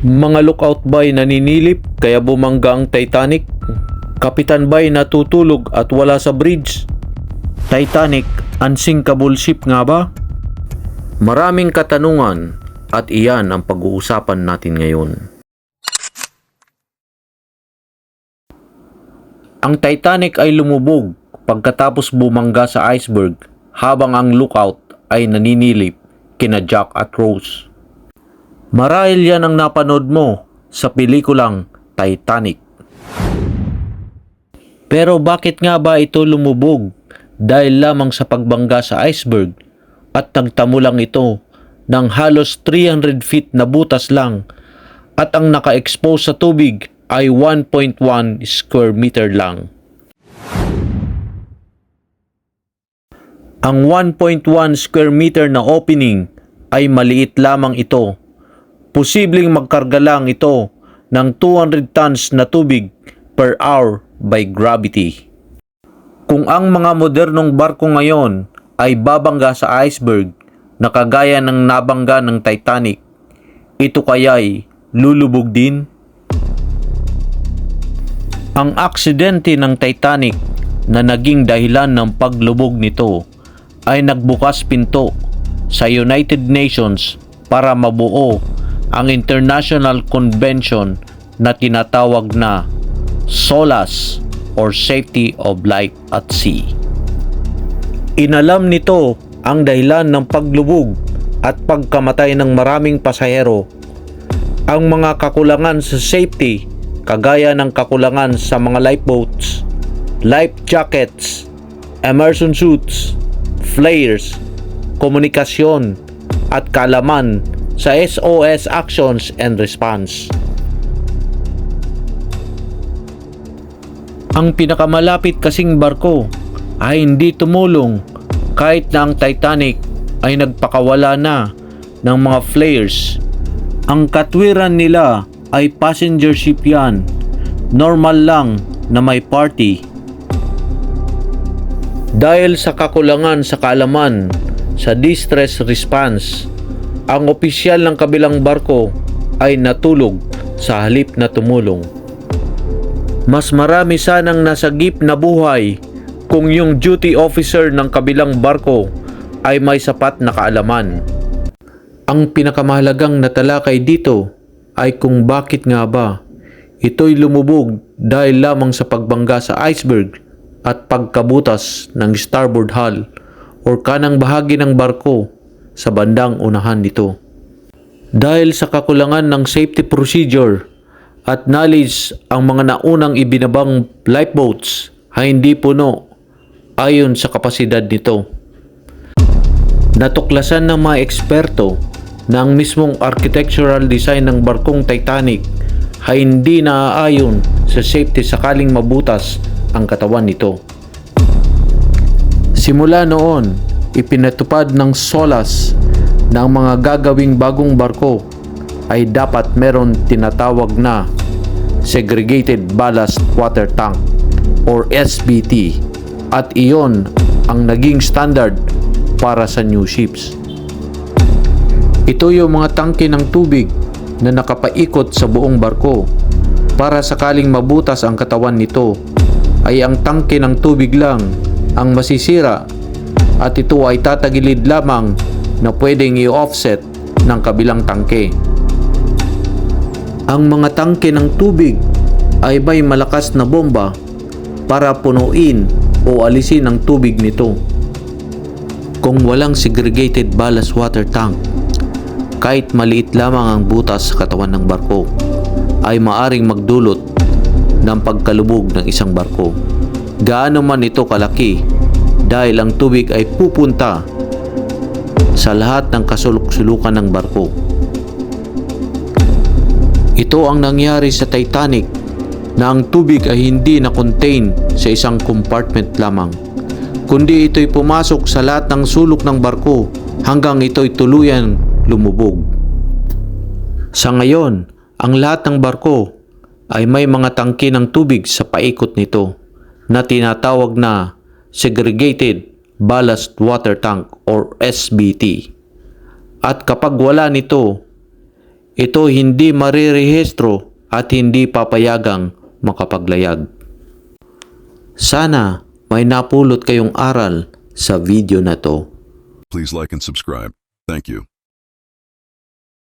Mga lookout ba'y naninilip kaya bumangga ang Titanic? Kapitan ba'y natutulog at wala sa bridge? Titanic, unsinkable ship nga ba? Maraming katanungan at iyan ang pag-uusapan natin ngayon. Ang Titanic ay lumubog pagkatapos bumangga sa iceberg habang ang lookout ay naninilip kina Jack at Rose. Marahil yan ang napanood mo sa pelikulang Titanic. Pero bakit nga ba ito lumubog? Dahil lamang sa pagbangga sa iceberg at nagtamo lang ito ng halos 300 feet na butas lang at ang naka-expose sa tubig ay 1.1 square meter lang. Ang 1.1 square meter na opening ay maliit lamang ito. Posibleng magkarga lang ito ng 200 tons na tubig per hour by gravity. Kung ang mga modernong barko ngayon ay babangga sa iceberg na kagaya ng nabangga ng Titanic, ito kaya'y lulubog din? Ang aksidente ng Titanic na naging dahilan ng paglubog nito ay nagbukas pinto sa United Nations para mabuo ang International Convention na tinatawag na SOLAS or Safety of Life at Sea. Inalam nito ang dahilan ng paglubog at pagkamatay ng maraming pasahero. Ang mga kakulangan sa safety kagaya ng kakulangan sa mga lifeboats, life jackets, immersion suits, flares, komunikasyon at kaalaman sa SOS actions and response. Ang pinakamalapit kasing barko ay hindi tumulong kahit na ang Titanic ay nagpakawala na ng mga flares. Ang katwiran nila ay passenger ship yan. Normal lang na may party. Dahil sa kakulangan sa kaalaman sa distress response, ang opisyal ng kabilang barko ay natulog sa halip na tumulong. Mas marami sanang nasagip na buhay kung yung duty officer ng kabilang barko ay may sapat na kaalaman. Ang pinakamahalagang natalakay dito ay kung bakit nga ba ito'y lumubog dahil lamang sa pagbangga sa iceberg at pagkabutas ng starboard hull o kanang bahagi ng barko sa bandang unahan nito. Dahil sa kakulangan ng safety procedure at knowledge, ang mga naunang ibinabang lifeboats ay hindi puno ayon sa kapasidad nito. Natuklasan ng mga eksperto na ang mismong architectural design ng barkong Titanic ay hindi naaayon sa safety sakaling mabutas ang katawan nito. Simula noon, ipinatupad ng SOLAS na ang mga gagawing bagong barko ay dapat meron tinatawag na Segregated Ballast Water Tank or SBT at iyon ang naging standard para sa new ships. Ito yung mga tangke ng tubig na nakapaikot sa buong barko para sakaling mabutas ang katawan nito ay ang tangke ng tubig lang ang masisira at ito ay tatagilid lamang na pwedeng i-offset ng kabilang tangke. Ang mga tangke ng tubig ay may malakas na bomba para punuin o alisin ang tubig nito. Kung walang segregated ballast water tank, kahit maliit lamang ang butas sa katawan ng barko, ay maaring magdulot ng pagkalubog ng isang barko. Gaano man ito kalaki, dahil ang tubig ay pupunta sa lahat ng kasulok-sulukan ng barko. Ito ang nangyari sa Titanic na ang tubig ay hindi na-contain sa isang compartment lamang, kundi ito'y pumasok sa lahat ng sulok ng barko hanggang ito'y tuluyan lumubog. Sa ngayon, ang lahat ng barko ay may mga tangke ng tubig sa paikot nito na tinatawag na Segregated Ballast Water Tank or SBT. At kapag wala nito, ito hindi marirehistro at hindi papayagang makapaglayag. Sana may napulot kayong aral sa video na to. Please like and subscribe. Thank you.